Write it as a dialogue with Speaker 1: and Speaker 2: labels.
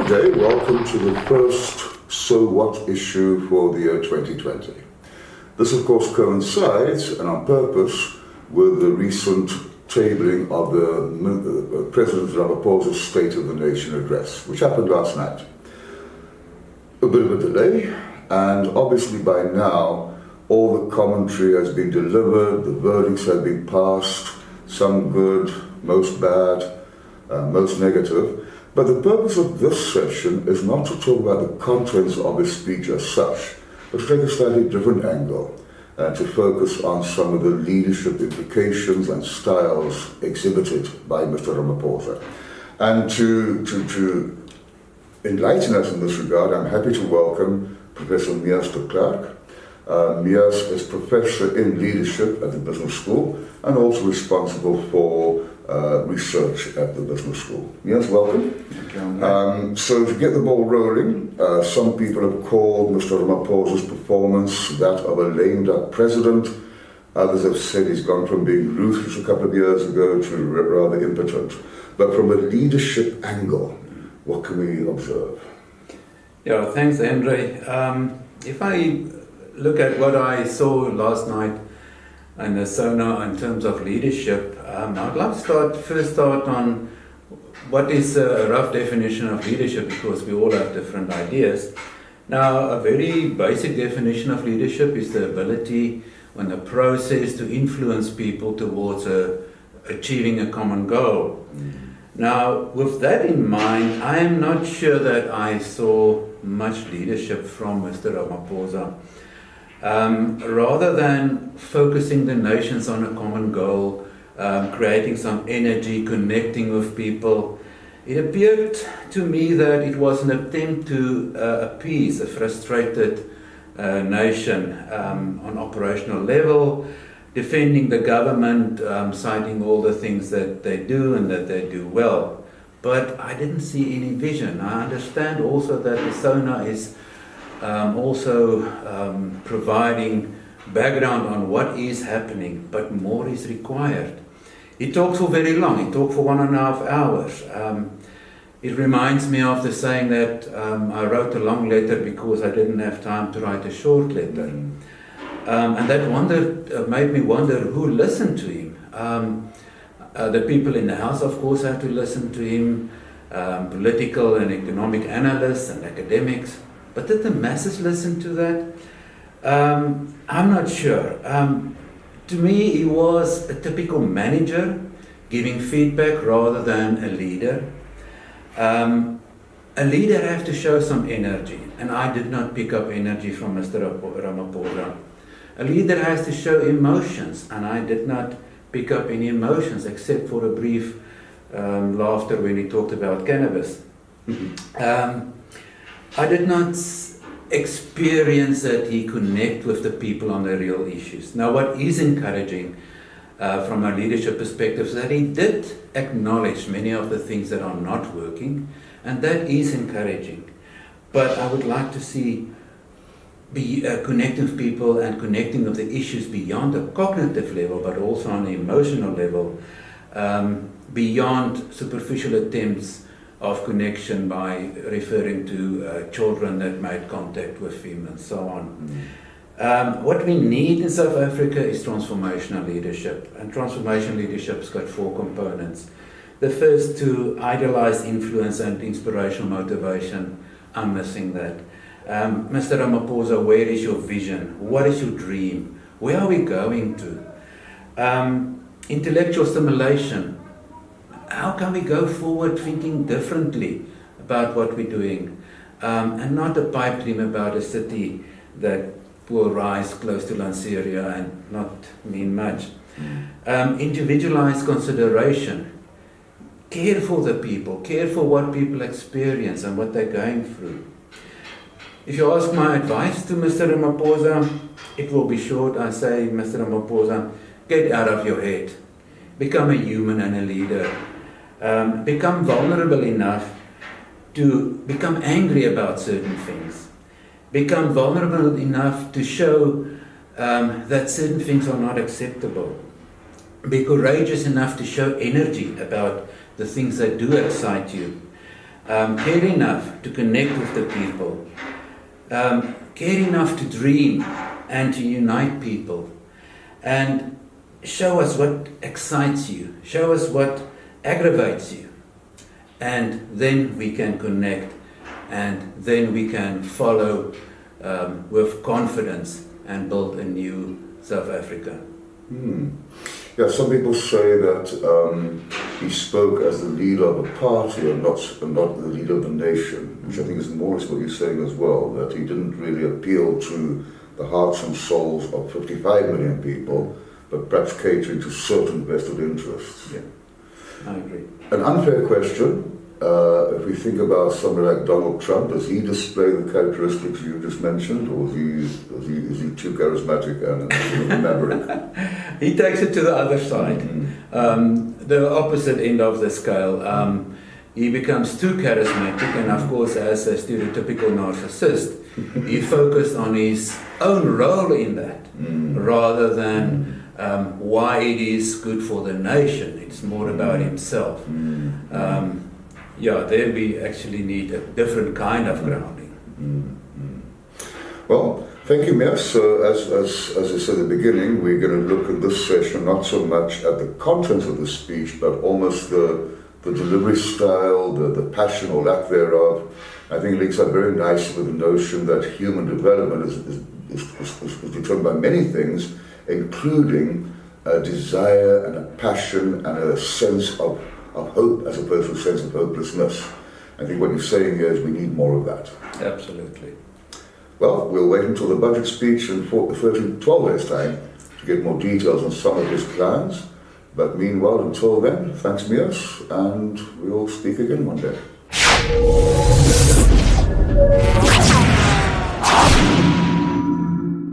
Speaker 1: day. Welcome to the first So What issue for the year 2020. This of course coincides, and on purpose, with the recent tabling of the President Ramaphosa's State of the Nation address, which happened last night. A bit of a delay, and obviously by now all the commentary has been delivered, the verdicts have been passed, some good, most bad, most negative. But the purpose of this session is not to talk about the contents of his speech as such, but to take a slightly different angle and to focus on some of the leadership implications and styles exhibited by Mr. Ramaphosa. And to enlighten us in this regard, I'm happy to welcome Professor Klerk. Mias is Professor in Leadership at the Business School and also responsible for research at the Business School. Mias, welcome.
Speaker 2: Thank you.
Speaker 1: So to get the ball rolling, some people have called Mr. Ramaphosa's performance that of a lame-duck president. Others have said he's gone from being ruthless a couple of years ago to rather impotent. But from a leadership angle, what can we observe?
Speaker 2: Yeah, thanks, Andre. If I look at what I saw last night in the SONA in terms of leadership, I'd like to first start on what is a rough definition of leadership, because we all have different ideas. Now, a very basic definition of leadership is the ability and the process to influence people towards achieving a common goal. Now, with that in mind, I am not sure that I saw much leadership from Mr. Ramaphosa. Rather than focusing the nations on a common goal, creating some energy, connecting with people, it appeared to me that it was an attempt to appease a frustrated nation on operational level, defending the government, citing all the things that they do and that they do well. But I didn't see any vision. I understand also that the SONA is also providing background on what is happening, but more is required. He talked for very long. He talked for 1.5 hours. It reminds me of the saying that I wrote a long letter because I didn't have time to write a short letter. And that made me wonder who listened to him. The people in the House, of course, had to listen to him, political and economic analysts and academics. But did the masses listen to that? I'm not sure. To me, he was a typical manager, giving feedback rather than a leader. A leader has to show some energy, and I did not pick up energy from Mr. Ramaphosa. A leader has to show emotions, and I did not pick up any emotions except for a brief laughter when he talked about cannabis. I did not experience that he connect with the people on the real issues. Now, what is encouraging from a leadership perspective is that he did acknowledge many of the things that are not working, and that is encouraging. But I would like to see connecting with people and connecting with the issues beyond the cognitive level, but also on the emotional level, beyond superficial attempts of connection by referring to children that made contact with him and so on. What we need in South Africa is transformational leadership, and transformational leadership's got 4 components. The first two, idealized influence and inspirational motivation, I'm missing that. Mr. Ramaphosa, where is your vision? What is your dream? Where are we going to? Intellectual stimulation. How can we go forward thinking differently about what we're doing? And not a pipe dream about a city that will rise close to Lanseria and not mean much. Individualized consideration. Care for the people, care for what people experience and what they're going through. If you ask my advice to Mr. Ramaphosa, it will be short. I say, Mr. Ramaphosa, get out of your head. Become a human and a leader. Become vulnerable enough to become angry about certain things. Become vulnerable enough to show that certain things are not acceptable. Be courageous enough to show energy about the things that do excite you. care enough to connect with the people, care enough to dream and to unite people, and show us what excites you, show us what aggravates you, and then we can connect, and then we can follow with confidence and build a new South Africa.
Speaker 1: Yeah, some people say that he spoke as the leader of a party and not the leader of the nation, which I think is more or less what you're saying as well, that he didn't really appeal to the hearts and souls of 55 million people, but perhaps catering to certain vested interests.
Speaker 2: Yeah, I agree.
Speaker 1: An unfair question, if we think about somebody like Donald Trump, does he display the characteristics you just mentioned, or is he too charismatic and a maverick?
Speaker 2: He takes it to the other side, the opposite end of the scale. He becomes too charismatic, and of course, as a stereotypical narcissist, he focused on his own role in that, rather than why it is good for the nation. It's more about himself. Yeah, there we actually need a different kind of grounding.
Speaker 1: Well, thank you, Meir. So, as I said at the beginning, we're going to look in this session not so much at the contents of the speech, but almost the delivery style, the passion or lack thereof. I think it links up very nicely with the notion that human development is determined by many things, including a desire and a passion and a sense of hope as opposed to a sense of hopelessness. I think what you're saying here is we need more of that.
Speaker 2: Absolutely.
Speaker 1: Well, we'll wait until the budget speech in 12 days' time to get more details on some of his plans. But meanwhile, until then, thanks, Mias, and we'll speak again one day.